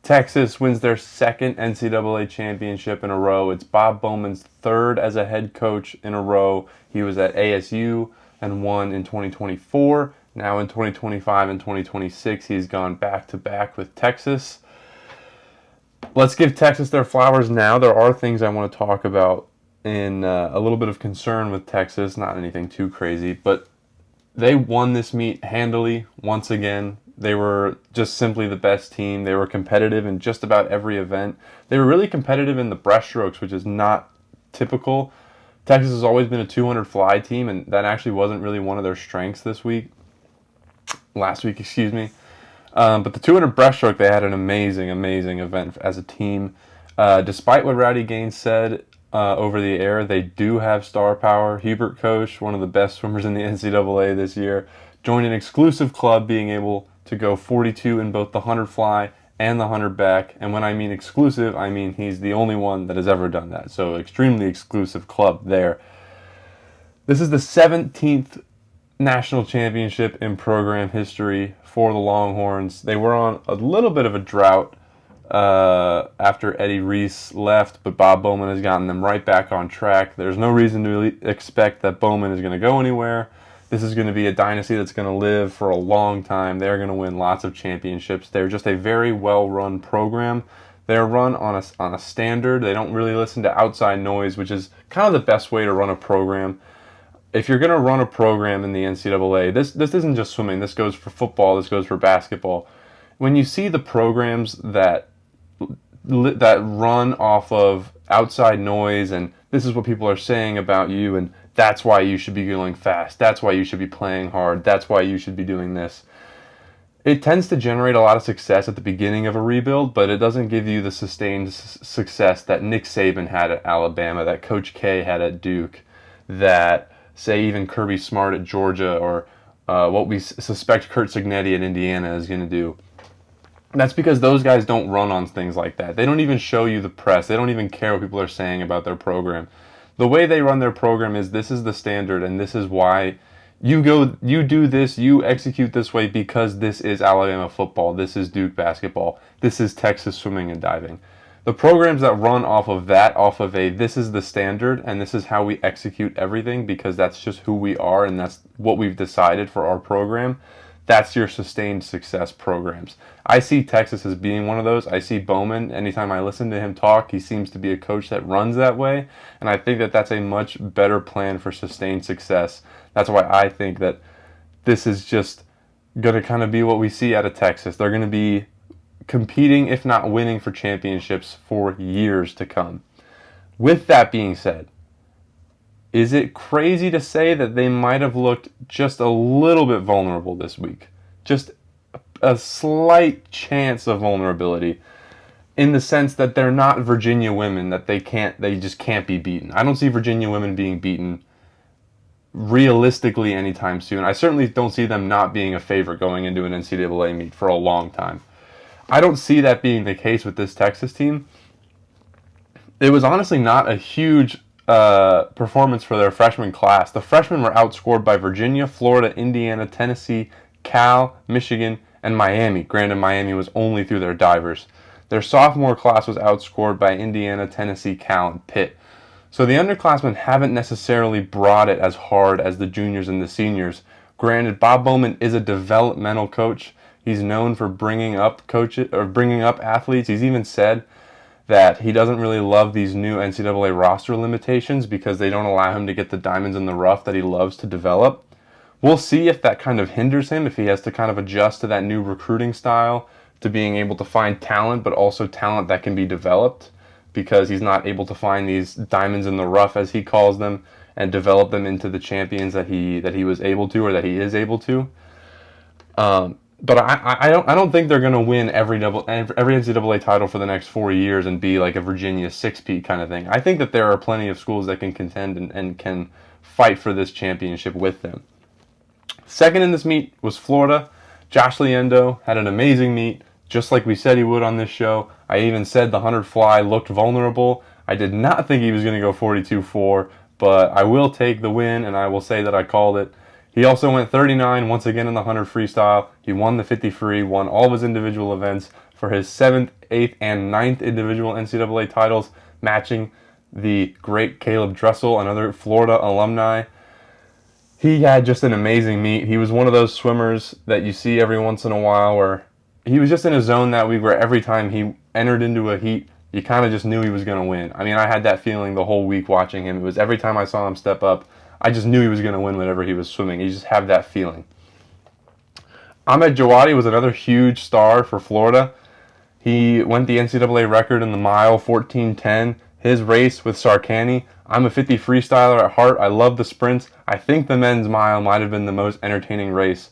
Texas wins their second NCAA championship in a row. It's Bob Bowman's third as a head coach in a row. He was at ASU and won in 2024. Now in 2025 and 2026, he's gone back-to-back with Texas. Let's give Texas their flowers now. There are things I want to talk about in a little bit of concern with Texas, not anything too crazy, but they won this meet handily once again. They were just simply the best team. They were competitive in just about every event. They were really competitive in the breaststrokes, which is not typical. Texas has always been a 200 fly team, and that actually wasn't really one of their strengths last week, excuse me. But the 200 breaststroke, they had an amazing event as a team. Despite what Rowdy Gaines said over the air, they do have star power. Hubert Koch, one of the best swimmers in the NCAA this year, joined an exclusive club, being able to go 42 in both the 100 fly and the 100 back. And when I mean exclusive, I mean he's the only one that has ever done that. So extremely exclusive club there. This is the 17th national championship in program history for the Longhorns. They were on a little bit of a drought after Eddie Reese left, but Bob Bowman has gotten them right back on track. There's no reason to expect that Bowman is going to go anywhere. This is going to be a dynasty that's going to live for a long time. They're going to win lots of championships. They're just a very well-run program. They're run on a standard. They don't really listen to outside noise, which is kind of the best way to run a program. If you're going to run a program in the NCAA, this isn't just swimming. This goes for football. This goes for basketball. When you see the programs that run off of outside noise, and this is what people are saying about you, and that's why you should be going fast, that's why you should be playing hard, that's why you should be doing this, it tends to generate a lot of success at the beginning of a rebuild, but it doesn't give you the sustained success that Nick Saban had at Alabama, that Coach K had at Duke, that, say, even Kirby Smart at Georgia, or what we suspect Curt Cignetti at Indiana is going to do. That's because those guys don't run on things like that. They don't even show you the press. They don't even care what people are saying about their program. The way they run their program is, this is the standard, and this is why you do this, you execute this way, because this is Alabama football, this is Duke basketball, this is Texas swimming and diving. The programs that run off of this is the standard, and this is how we execute everything, because that's just who we are, and that's what we've decided for our program, that's your sustained success programs. I see Texas as being one of those. I see Bowman, anytime I listen to him talk, he seems to be a coach that runs that way, and I think that that's a much better plan for sustained success. That's why I think that this is just going to kind of be what we see out of Texas. They're going to be competing, if not winning, for championships for years to come. With that being said, is it crazy to say that they might have looked just a little bit vulnerable this week? Just a slight chance of vulnerability, in the sense that they're not Virginia women, that they just can't be beaten. I don't see Virginia women being beaten realistically anytime soon. I certainly don't see them not being a favorite going into an NCAA meet for a long time. I don't see that being the case with this Texas team. It was honestly not a huge performance for their freshman class. The freshmen were outscored by Virginia, Florida, Indiana, Tennessee, Cal, Michigan, and Miami. Granted, Miami was only through their divers. Their sophomore class was outscored by Indiana, Tennessee, Cal, and Pitt. So the underclassmen haven't necessarily brought it as hard as the juniors and the seniors. Granted, Bob Bowman is a developmental coach. He's known for bringing up athletes. He's even said that he doesn't really love these new NCAA roster limitations because they don't allow him to get the diamonds in the rough that he loves to develop. We'll see if that kind of hinders him, if he has to kind of adjust to that new recruiting style, to being able to find talent, but also talent that can be developed, because he's not able to find these diamonds in the rough, as he calls them, and develop them into the champions that he was able to, or that he is able to. But I don't think they're going to win every NCAA title for the next 4 years and be like a Virginia 6-peat kind of thing. I think that there are plenty of schools that can contend and can fight for this championship with them. Second in this meet was Florida. Josh Liendo had an amazing meet, just like we said he would on this show. I even said the 100 fly looked vulnerable. I did not think he was going to go 42-4, but I will take the win, and I will say that I called it. He also went 39 once again in the 100 freestyle. He won the 50 free, won all of his individual events for his 7th, 8th, and 9th individual NCAA titles, matching the great Caleb Dressel, another Florida alumni. He had just an amazing meet. He was one of those swimmers that you see every once in a while where he was just in a zone that week where every time he entered into a heat, you kind of just knew he was going to win. I mean, I had that feeling the whole week watching him. It was every time I saw him step up, I just knew he was going to win whenever he was swimming. You just have that feeling. Ahmed Jawadi was another huge star for Florida. He went the NCAA record in the mile, 14:10. His race with Sarkany. I'm a 50 freestyler at heart. I love the sprints. I think the men's mile might have been the most entertaining race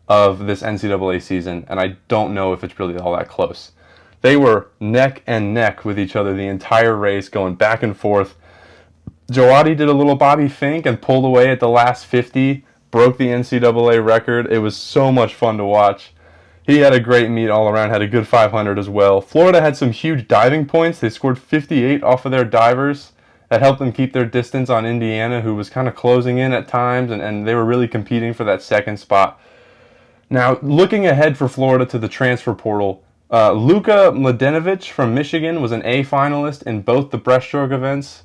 of this NCAA season, and I don't know if it's really all that close. They were neck and neck with each other the entire race, going back and forth. Jawadi did a little Bobby Fink and pulled away at the last 50, broke the NCAA record. It was so much fun to watch. He had a great meet all around, had a good 500 as well. Florida had some huge diving points. They scored 58 off of their divers. That helped them keep their distance on Indiana, who was kind of closing in at times, and they were really competing for that second spot. Now, looking ahead for Florida to the transfer portal, Luka Mladenovic from Michigan was an A finalist in both the breaststroke events.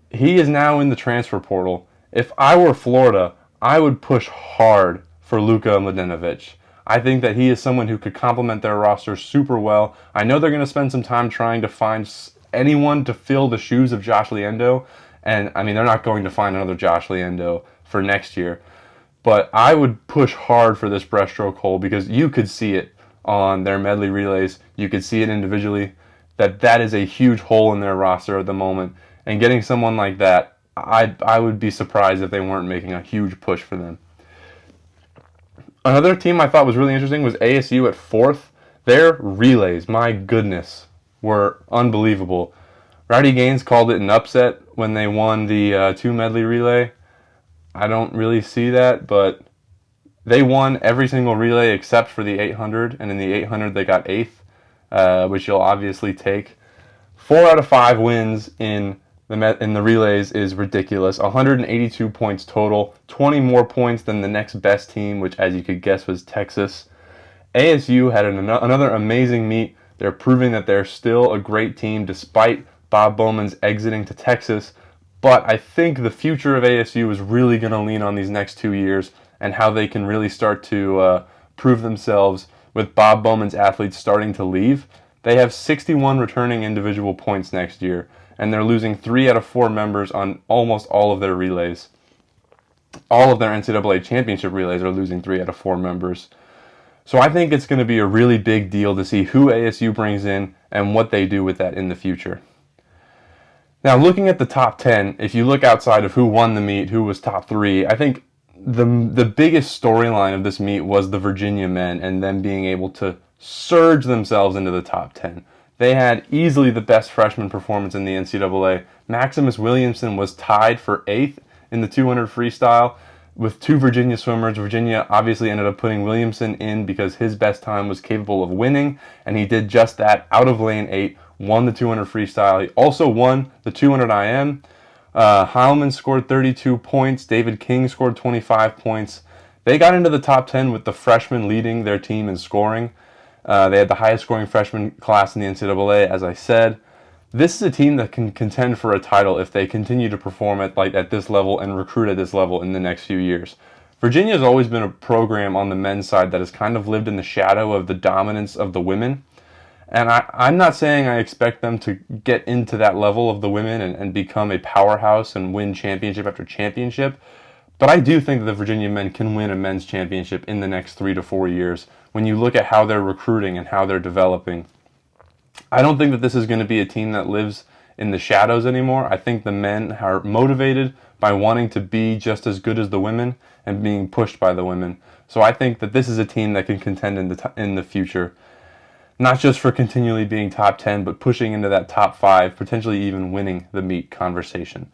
He is now in the transfer portal. If I were Florida, I would push hard for Luka Mladenovic. I think that he is someone who could complement their roster super well. I know they're going to spend some time trying to find anyone to fill the shoes of Josh Liendo, and I mean, they're not going to find another Josh Liendo for next year. But I would push hard for this breaststroke hole because you could see it on their medley relays. You could see it individually. That is a huge hole in their roster at the moment. And getting someone like that, I would be surprised if they weren't making a huge push for them. Another team I thought was really interesting was ASU at 4th. Their relays, my goodness, were unbelievable. Rowdy Gaines called it an upset when they won the 2 medley relay. I don't really see that, but they won every single relay except for the 800, and in the 800 they got 8th, which you'll obviously take. 4 out of 5 wins in the relays is ridiculous. 182 points total, 20 more points than the next best team, which, as you could guess, was Texas. ASU had another amazing meet. They're proving that they're still a great team despite Bob Bowman's exiting to Texas. But I think the future of ASU is really going to lean on these next 2 years and how they can really start to prove themselves with Bob Bowman's athletes starting to leave. They have 61 returning individual points next year, and they're losing 3 out of 4 members on almost all of their relays. All of their NCAA championship relays are losing 3 out of 4 members. So I think it's going to be a really big deal to see who ASU brings in and what they do with that in the future. Now, looking at the top 10, if you look outside of who won the meet, who was top 3, I think the biggest storyline of this meet was the Virginia men and them being able to surge themselves into the top 10. They had easily the best freshman performance in the NCAA. Maximus Williamson was tied for 8th in the 200 freestyle with 2 Virginia swimmers. Virginia obviously ended up putting Williamson in because his best time was capable of winning, and he did just that out of lane 8, won the 200 freestyle. He also won the 200 IM. Heilman scored 32 points. David King scored 25 points. They got into the top 10 with the freshmen leading their team in scoring. They had the highest scoring freshman class in the NCAA, as I said. This is a team that can contend for a title if they continue to perform at this level and recruit at this level in the next few years. Virginia has always been a program on the men's side that has kind of lived in the shadow of the dominance of the women. And I'm not saying I expect them to get into that level of the women and become a powerhouse and win championship after championship. But I do think that the Virginia men can win a men's championship in the next 3 to 4 years when you look at how they're recruiting and how they're developing. I don't think that this is going to be a team that lives in the shadows anymore. I think the men are motivated by wanting to be just as good as the women and being pushed by the women. So I think that this is a team that can contend in the future. Not just for continually being top 10, but pushing into that top 5, potentially even winning the meet conversation.